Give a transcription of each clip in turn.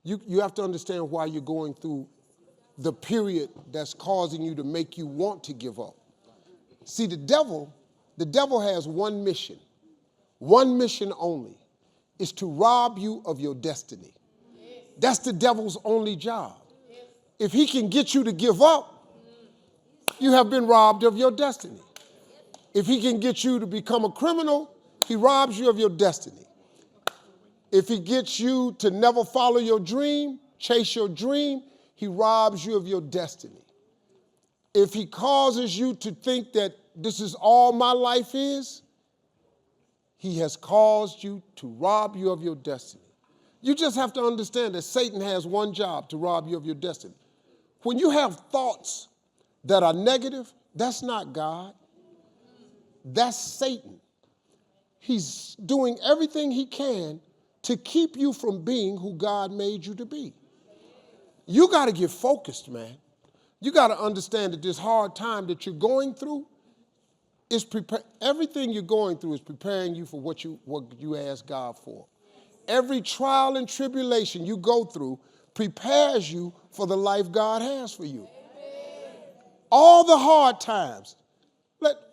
You have to understand why you're going through the period that's causing you to make you want to give up. See, the devil has one mission only, is to rob you of your destiny. That's the devil's only job. If he can get you to give up, you have been robbed of your destiny. If he can get you to become a criminal, he robs you of your destiny. If he gets you to never follow your dream, chase your dream, he robs you of your destiny. If he causes you to think that this is all my life is, he has caused you to rob you of your destiny. You just have to understand that Satan has one job: to rob you of your destiny. When you have thoughts that are negative, that's not God. That's Satan. He's doing everything he can to keep you from being who God made you to be. You got to get focused, man. You got to understand that this hard time that you're going through is everything you're going through is preparing you for what you ask God for. Every trial and tribulation you go through prepares you for the life God has for you. All the hard times.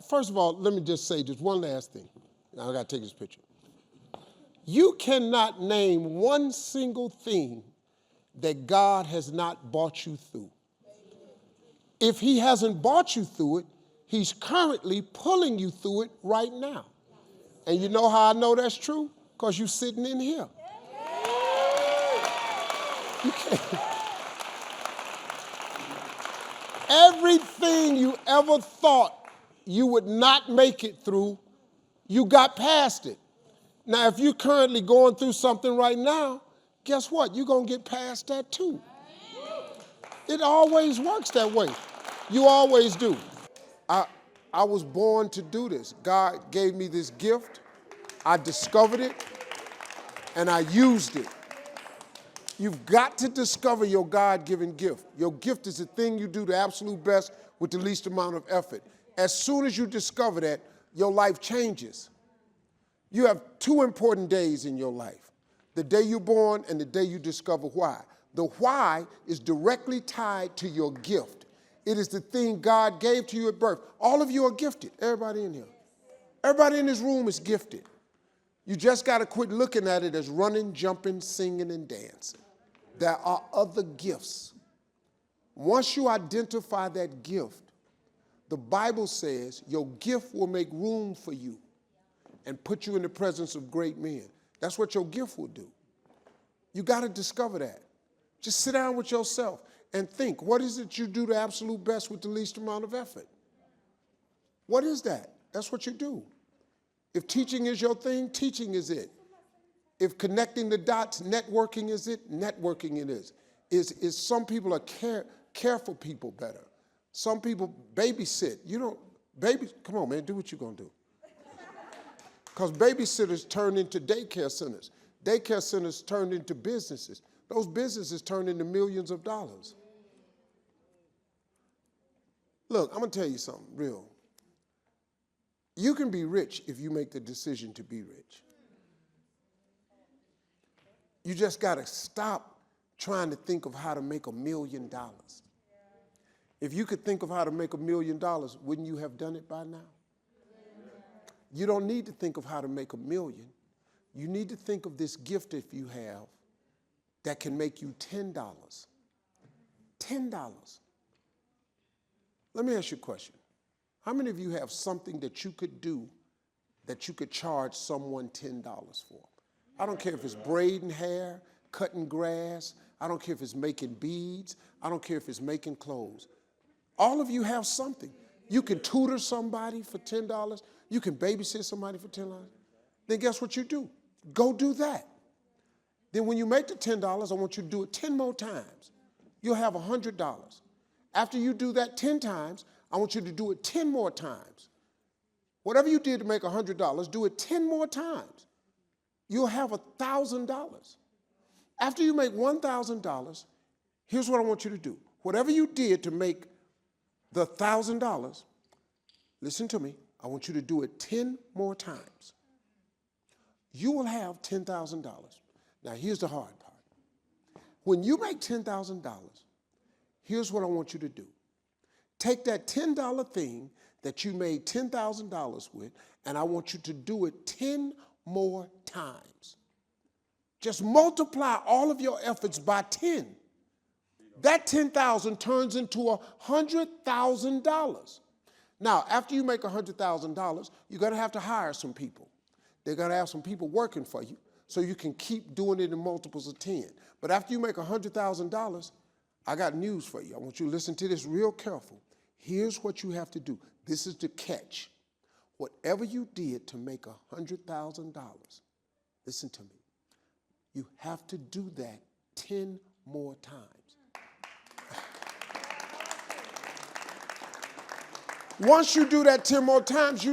First of all, let me just say just one last thing. Now I got to take this picture. You cannot name one single thing that God has not brought you through. If he hasn't brought you through it, he's currently pulling you through it right now. And you know how I know that's true? Because you're sitting in here. You can't. Everything you ever thought you would not make it through, you got past it. Now, if you're currently going through something right now, guess what? You're going to get past that too. It always works that way. You always do. I was born to do this. God gave me this gift. I discovered it, and I used it. You've got to discover your God-given gift. Your gift is the thing you do the absolute best with the least amount of effort. As soon as you discover that, your life changes. You have two important days in your life: the day you're born and the day you discover why. The why is directly tied to your gift. It is the thing God gave to you at birth. All of you are gifted, everybody in here. Everybody in this room is gifted. You just got to quit looking at it as running, jumping, singing, and dancing. There are other gifts. Once you identify that gift, the Bible says your gift will make room for you and put you in the presence of great men. That's what your gift will do. You got to discover that. Just sit down with yourself and think, what is it you do the absolute best with the least amount of effort? What is that? That's what you do. If teaching is your thing, teaching is it. If connecting the dots, networking is it, networking it is. Is some people are care for people better. Some people babysit. Come on, man, do what you're going to do. Because babysitters turn into daycare centers. Daycare centers turn into businesses. Those businesses turn into millions of dollars. Look, I'm going to tell you something real. You can be rich if you make the decision to be rich. You just got to stop trying to think of how to make $1 million. If you could think of how to make $1 million, wouldn't you have done it by now? You don't need to think of how to make $1 million. You need to think of this gift if you have that can make you $10. $10. Let me ask you a question. How many of you have something that you could do that you could charge someone $10 for? I don't care if it's braiding hair, cutting grass. I don't care if it's making beads. I don't care if it's making clothes. All of you have something. You can tutor somebody for $10. You can babysit somebody for $10. Then guess what you do? Go do that. Then when you make the $10, I want you to do it 10 more times. You'll have $100. After you do that 10 times, I want you to do it 10 more times. Whatever you did to make $100, do it 10 more times. You'll have $1,000. After you make $1,000, here's what I want you to do. Whatever you did to make the $1,000, listen to me, I want you to do it 10 more times. You will have $10,000. Now, here's the hard part. When you make $10,000, here's what I want you to do. Take that $10 thing that you made $10,000 with, and I want you to do it 10 more times. Just multiply all of your efforts by 10. That 10,000 turns into $100,000. Now, after you make $100,000, you're going to have to hire some people. They're going to have some people working for you so you can keep doing it in multiples of 10. But after you make $100,000, I got news for you. I want you to listen to this real careful. Here's what you have to do. This is the catch. Whatever you did to make $100,000, listen to me. You have to do that 10 more times. Once you do that 10 more times,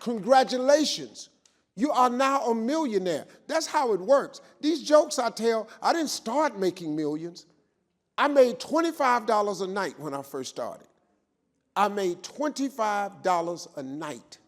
congratulations. You are now a millionaire. That's how it works. These jokes I tell, I didn't start making millions. I made $25 a night when I first started. I made $25 a night.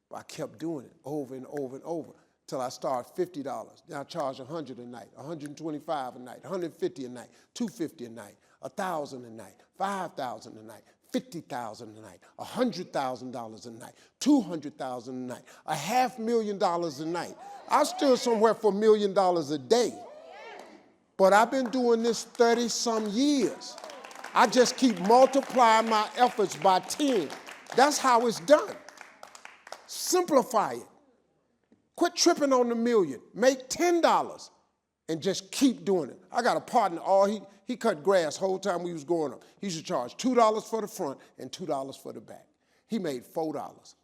But I kept doing it over and over and over till I started $50. Then I charge $100 a night, $125 a night, $150 a night, $250 a night, $1,000 a night, $5,000 a night, $50,000 a night, $100,000 a night, $200,000 a night, $500,000 a night. I stood somewhere for $1 million a day. But I've been doing this 30-some years. I just keep multiplying my efforts by 10. That's how it's done. Simplify it. Quit tripping on the million. Make $10 and just keep doing it. I got a partner, he cut grass whole time we was growing up. He used to charge $2 for the front and $2 for the back. He made $4.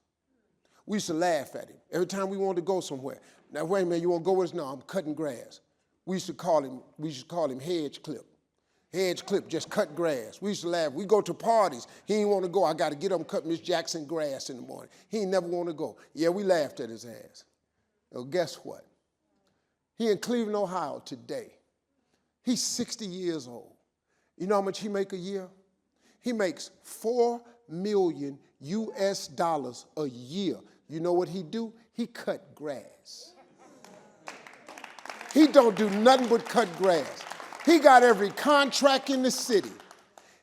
We used to laugh at him every time we wanted to go somewhere. Now, wait a minute, you want to go with us? No, I'm cutting grass. We used to call him Hedge Clip. Hedge Clip, just cut grass. We used to laugh. We go to parties. He didn't want to go. I got to get up and cut Miss Jackson grass in the morning. He ain't never want to go. Yeah, we laughed at his ass. Well, guess what? He in Cleveland, Ohio today. He's 60 years old. You know how much he make a year? He makes $4 million US a year. You know what he do? He cut grass. He don't do nothing but cut grass. He got every contract in the city.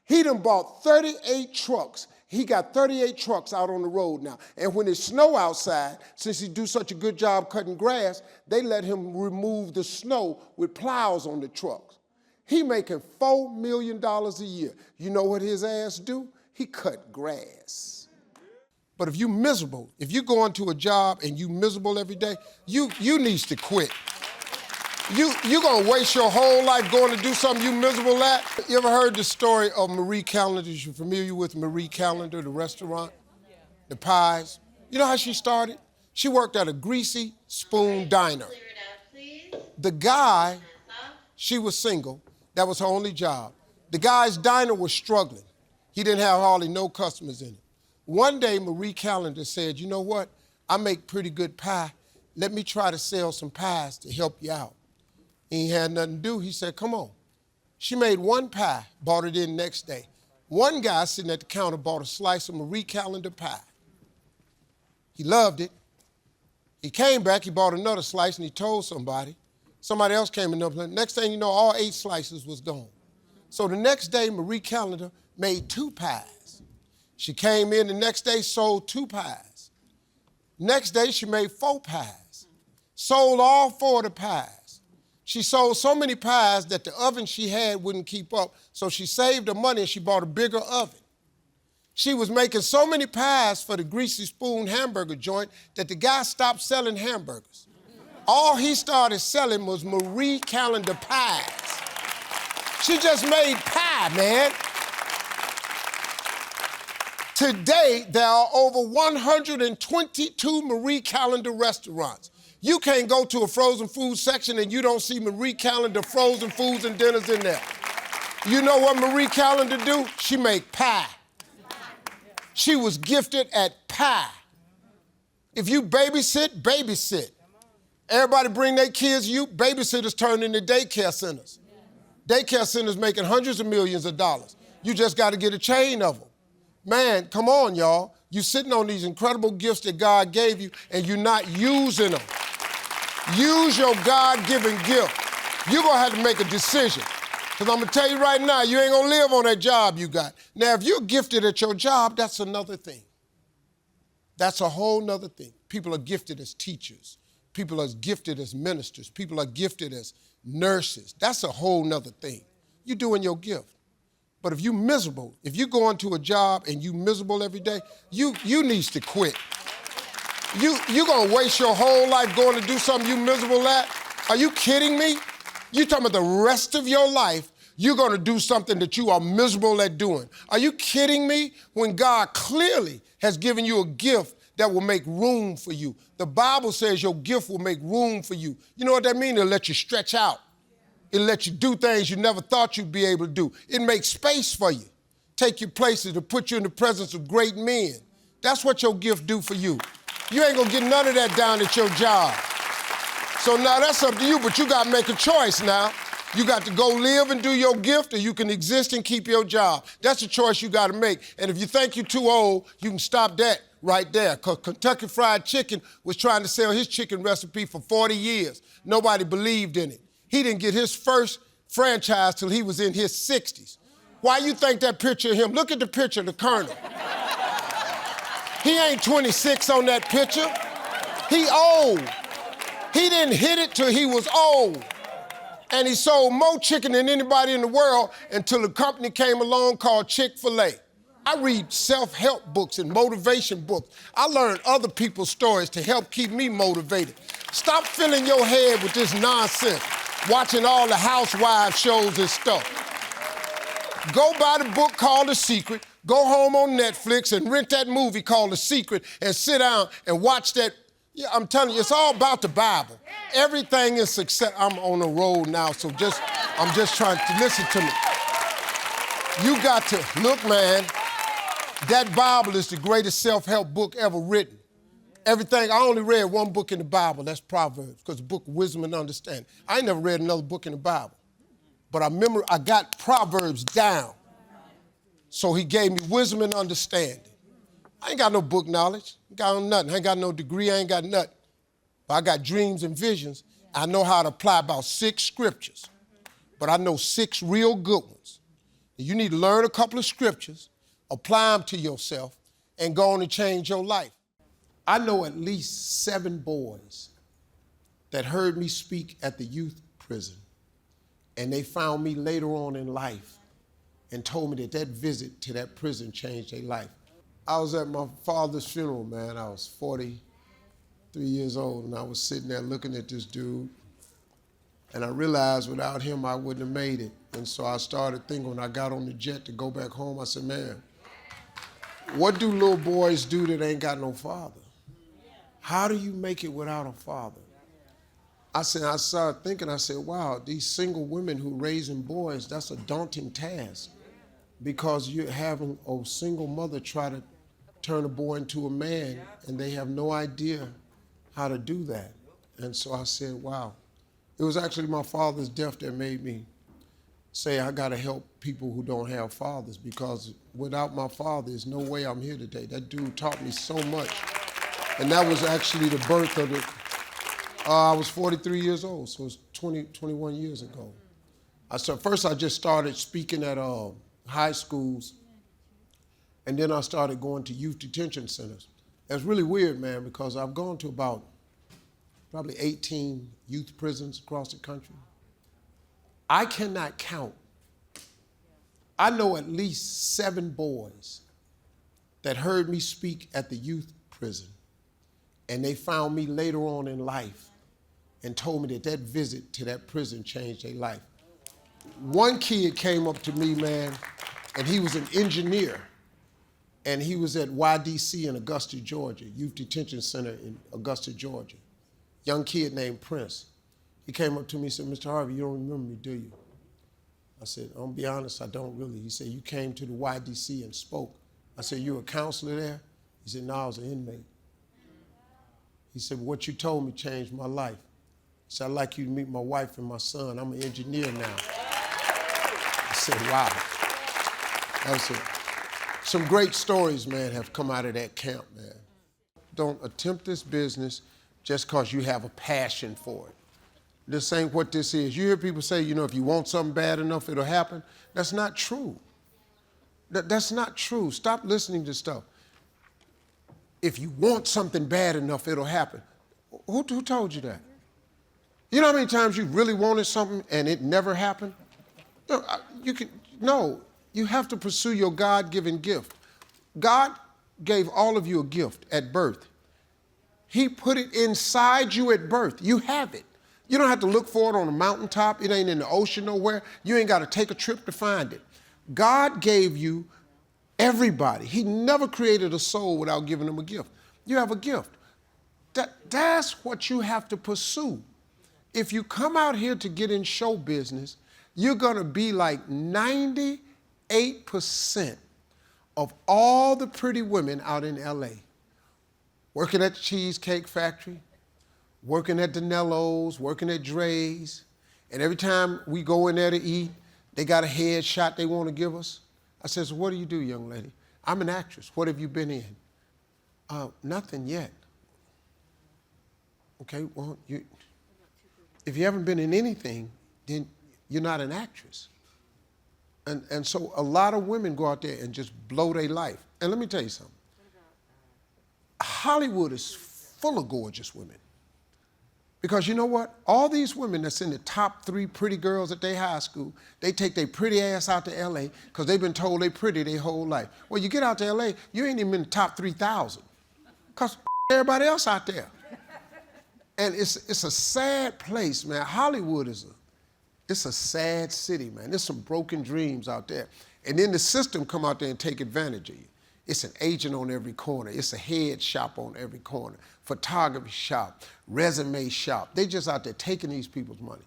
He done bought 38 trucks. He got 38 trucks out on the road now. And when it's snow outside, since he do such a good job cutting grass, they let him remove the snow with plows on the trucks. He making $4 million a year. You know what his ass do? He cut grass. But if you miserable, if you go into a job and you miserable every day, you needs to quit. You gonna waste your whole life going to do something you miserable at? You ever heard the story of Marie Callender? You familiar with Marie Callender, the restaurant? The pies? You know how she started? She worked at a Greasy Spoon diner. The guy, she was single, that was her only job. The guy's diner was struggling. He didn't have hardly no customers in it. One day, Marie Callender said, you know what? I make pretty good pie. Let me try to sell some pies to help you out. He had nothing to do. He said, come on. She made one pie, bought it in next day. One guy sitting at the counter bought a slice of Marie Callender pie. He loved it. He came back, he bought another slice, and he told somebody. Somebody else came in. Next thing you know, all 8 slices was gone. So the next day, Marie Callender made 2 pies. She came in the next day, sold 2 pies. Next day, she made 4 pies. Sold all 4 of the pies. She sold so many pies that the oven she had wouldn't keep up, so she saved her money and she bought a bigger oven. She was making so many pies for the Greasy Spoon hamburger joint that the guy stopped selling hamburgers. All he started selling was Marie Callender pies. She just made pie, man. Today, there are over 122 Marie Callender restaurants. You can't go to a frozen food section and you don't see Marie Callender frozen foods and dinners in there. You know what Marie Callender do? She make pie. She was gifted at pie. If you babysit, babysit. Everybody bring their kids to you, babysitters turn into daycare centers. Daycare centers making hundreds of millions of dollars. You just got to get a chain of them. Man, come on, y'all. You're sitting on these incredible gifts that God gave you and you're not using them. Use your God-given gift. You're going to have to make a decision. Because I'm going to tell you right now, you ain't going to live on that job you got. Now, if you're gifted at your job, that's another thing. That's a whole nother thing. People are gifted as teachers. People are gifted as ministers. People are gifted as nurses. That's a whole nother thing. You're doing your gift. But if you're miserable, if you go into a job and you're miserable every day, you needs to quit. You're going to waste your whole life going to do something you're miserable at? Are you kidding me? You're talking about the rest of your life, you're going to do something that you are miserable at doing. Are you kidding me? When God clearly has given you a gift that will make room for you. The Bible says your gift will make room for you. You know what that means? It'll let you stretch out. It'll let you do things you never thought you'd be able to do. It makes space for you. Take you places to put you in the presence of great men. That's what your gift do for you. You ain't gonna get none of that down at your job. So now that's up to you, but you gotta make a choice now. You got to go live and do your gift, or you can exist and keep your job. That's a choice you gotta make. And if you think you're too old, you can stop that right there. Because Kentucky Fried Chicken was trying to sell his chicken recipe for 40 years. Nobody believed in it. He didn't get his first franchise till he was in his 60s. Why you think that picture of him? Look at the picture of the Colonel. He ain't 26 on that picture. He old. He didn't hit it till he was old. And he sold more chicken than anybody in the world until a company came along called Chick-fil-A. I read self-help books and motivation books. I learn other people's stories to help keep me motivated. Stop filling your head with this nonsense, watching all the housewives shows and stuff. Go buy the book called The Secret, go home on Netflix and rent that movie called The Secret and sit down and watch that. Yeah, I'm telling you, it's all about the Bible. Everything is success. I'm on the road now, so I'm just trying to listen to me. You got to, look, man, that Bible is the greatest self-help book ever written. Everything, I only read one book in the Bible, that's Proverbs, because the book of wisdom and understanding. I ain't never read another book in the Bible. But I remember I got Proverbs down. So he gave me wisdom and understanding. I ain't got no book knowledge. I ain't got nothing. I ain't got no degree. I ain't got nothing. But I got dreams and visions. I know how to apply about 6 scriptures. But I know 6 real good ones. You need to learn a couple of scriptures, apply them to yourself, and go on and change your life. I know at least 7 boys that heard me speak at the youth prison, and they found me later on in life and told me that that visit to that prison changed their life. I was at my father's funeral, man. I was 43 years old, and I was sitting there looking at this dude, and I realized without him, I wouldn't have made it. And so I started thinking when I got on the jet to go back home, I said, man, what do little boys do that ain't got no father? How do you make it without a father? I started thinking, I said, wow, these single women who raising boys, that's a daunting task because you're having a single mother try to turn a boy into a man and they have no idea how to do that. And so I said, wow. It was actually my father's death that made me say I gotta help people who don't have fathers because without my father, there's no way I'm here today. That dude taught me so much. And that was actually the birth of it. I was 43 years old, so it was 21 years ago. First I just started speaking at high schools, and then I started going to youth detention centers. It's really weird, man, because I've gone to about probably 18 youth prisons across the country. I cannot count. I know at least 7 boys that heard me speak at the youth prison, and they found me later on in life and told me that that visit to that prison changed their life. One kid came up to me, man, and he was an engineer, and he was at YDC in Augusta, Georgia, Youth Detention Center in Augusta, Georgia. Young kid named Prince. He came up to me and said, Mr. Harvey, you don't remember me, do you? I said, I'll be honest, I don't really. He said, you came to the YDC and spoke. I said, you a counselor there? He said, no, I was an inmate. He said, what you told me changed my life. He said, I'd like you to meet my wife and my son. I'm an engineer now. I said, wow. That was it. Some great stories, man, have come out of that camp, man. Don't attempt this business just because you have a passion for it. This ain't what this is. You hear people say, if you want something bad enough, it'll happen. That's not true. That's not true. Stop listening to stuff. If you want something bad enough, it'll happen. Who told you that? You know how many times you really wanted something and it never happened? You have to pursue your God-given gift. God gave all of you a gift at birth. He put it inside you at birth. You have it. You don't have to look for it on a mountaintop. It ain't in the ocean nowhere. You ain't got to take a trip to find it. God gave you everybody. He never created a soul without giving them a gift. You have a gift. That's what you have to pursue. If you come out here to get in show business, you're going to be like 98% of all the pretty women out in LA. Working at the Cheesecake Factory, working at Danello's, working at Dre's, and every time we go in there to eat, they got a headshot they want to give us. I said, so what do you do, young lady? I'm an actress. What have you been in? Nothing yet. Okay, well, if you haven't been in anything, then you're not an actress. And so a lot of women go out there and just blow their life. And let me tell you something. Hollywood is full of gorgeous women. Because you know what? All these women that's in the top 3 pretty girls at their high school, they take their pretty ass out to LA because they've been told they pretty their whole life. Well, you get out to LA, you ain't even in the top 3,000 because everybody else out there. And it's a sad place, man. Hollywood it's a sad city, man. There's some broken dreams out there. And then the system come out there and take advantage of you. It's an agent on every corner. It's a head shop on every corner. Photography shop, resume shop. They just out there taking these people's money,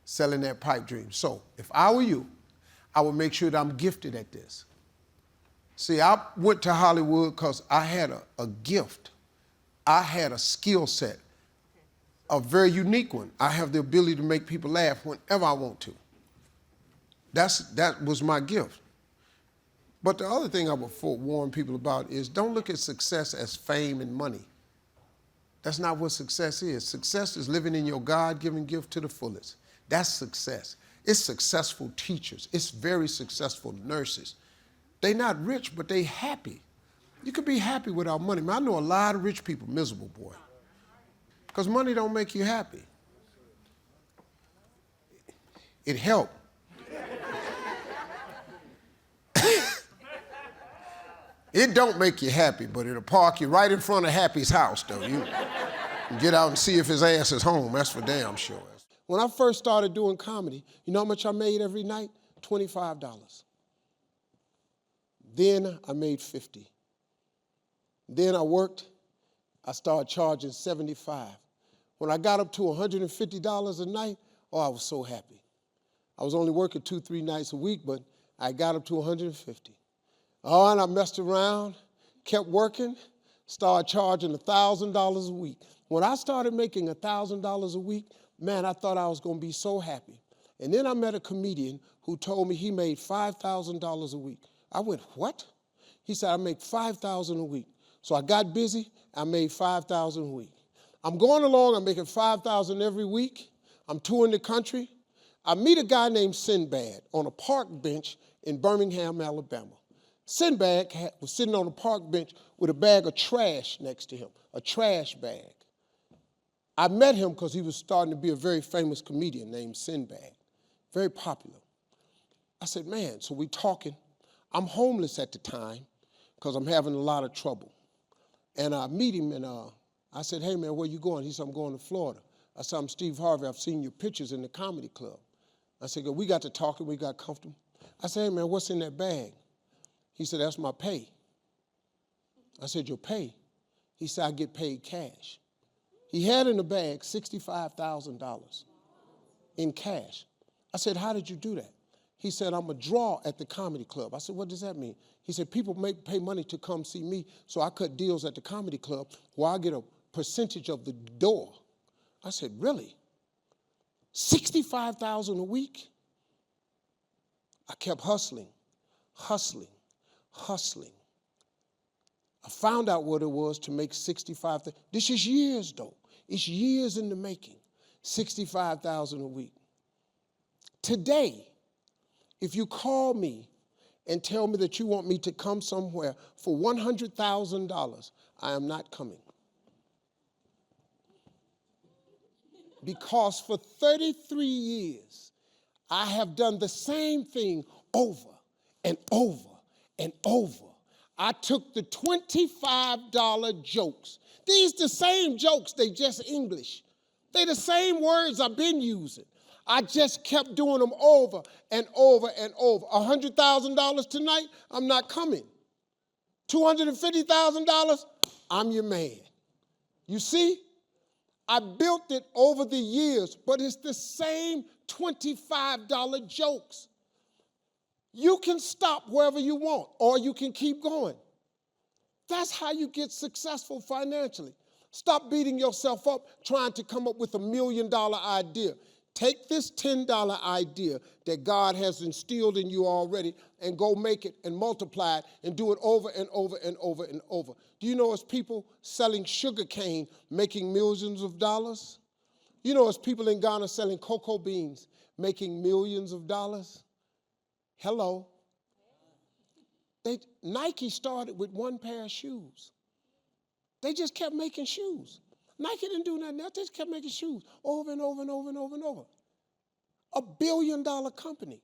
selling their pipe dreams. So if I were you, I would make sure that I'm gifted at this. See, I went to Hollywood because I had a gift. I had a skill set, a very unique one. I have the ability to make people laugh whenever I want to. That was my gift. But the other thing I would warn people about is don't look at success as fame and money. That's not what success is. Success is living in your God-given gift to the fullest. That's success. It's successful teachers. It's very successful nurses. They're not rich, but they happy. You can be happy without money. I know a lot of rich people miserable, boy. Because money don't make you happy. It helped. It don't make you happy, but it'll park you right in front of Happy's house, though. You get out and see if his ass is home. That's for damn sure. When I first started doing comedy, you know how much I made every night? $25. Then I made $50. Then I worked. I started charging $75. When I got up to $150 a night, oh, I was so happy. I was only working 2-3 nights a week, but I got up to $150. Oh, and I messed around, kept working, started charging $1,000 a week. When I started making $1,000 a week, man, I thought I was going to be so happy. And then I met a comedian who told me he made $5,000 a week. I went, what? He said, I make $5,000 a week. So I got busy, I made $5,000 a week. I'm going along, I'm making $5,000 every week. I'm touring the country. I meet a guy named Sinbad on a park bench in Birmingham, Alabama. Sinbad was sitting on a park bench with a bag of trash next to him, a trash bag. I met him because he was starting to be a very famous comedian named Sinbad, very popular. I said, man, so we talking. I'm homeless at the time because I'm having a lot of trouble. And I meet him and I said, hey man, where you going? He said, I'm going to Florida. I said, I'm Steve Harvey. I've seen your pictures in the comedy club. I said, we got to talking, we got comfortable. I said, hey man, what's in that bag? He said, that's my pay. I said, your pay? He said, I get paid cash. He had in the bag $65,000 in cash. I said, how did you do that? He said, I'm a draw at the comedy club. I said, what does that mean? He said, people pay money to come see me, so I cut deals at the comedy club where I get a percentage of the door. I said, really? $65,000 a week? I kept hustling. I found out what it was to make $65,000. This is years, though. It's years in the making. $65,000 a week. Today, if you call me and tell me that you want me to come somewhere for $100,000, I am not coming. Because for 33 years, I have done the same thing over and over and over. I took the $25 jokes. These the same jokes, they just English. They the same words I've been using. I just kept doing them over and over and over. $100,000 tonight, I'm not coming. $250,000, I'm your man. You see? I built it over the years, but it's the same $25 jokes. You can stop wherever you want, or you can keep going. That's how you get successful financially. Stop beating yourself up trying to come up with $1 million idea. Take this $10 idea that God has instilled in you already and go make it and multiply it and do it over and over and over and over. Do you know it's people selling sugar cane making millions of dollars? You know it's people in Ghana selling cocoa beans making millions of dollars? Hello. Nike started with one pair of shoes. They just kept making shoes. Nike didn't do nothing else. They just kept making shoes over and over and over and over and over. $1 billion company.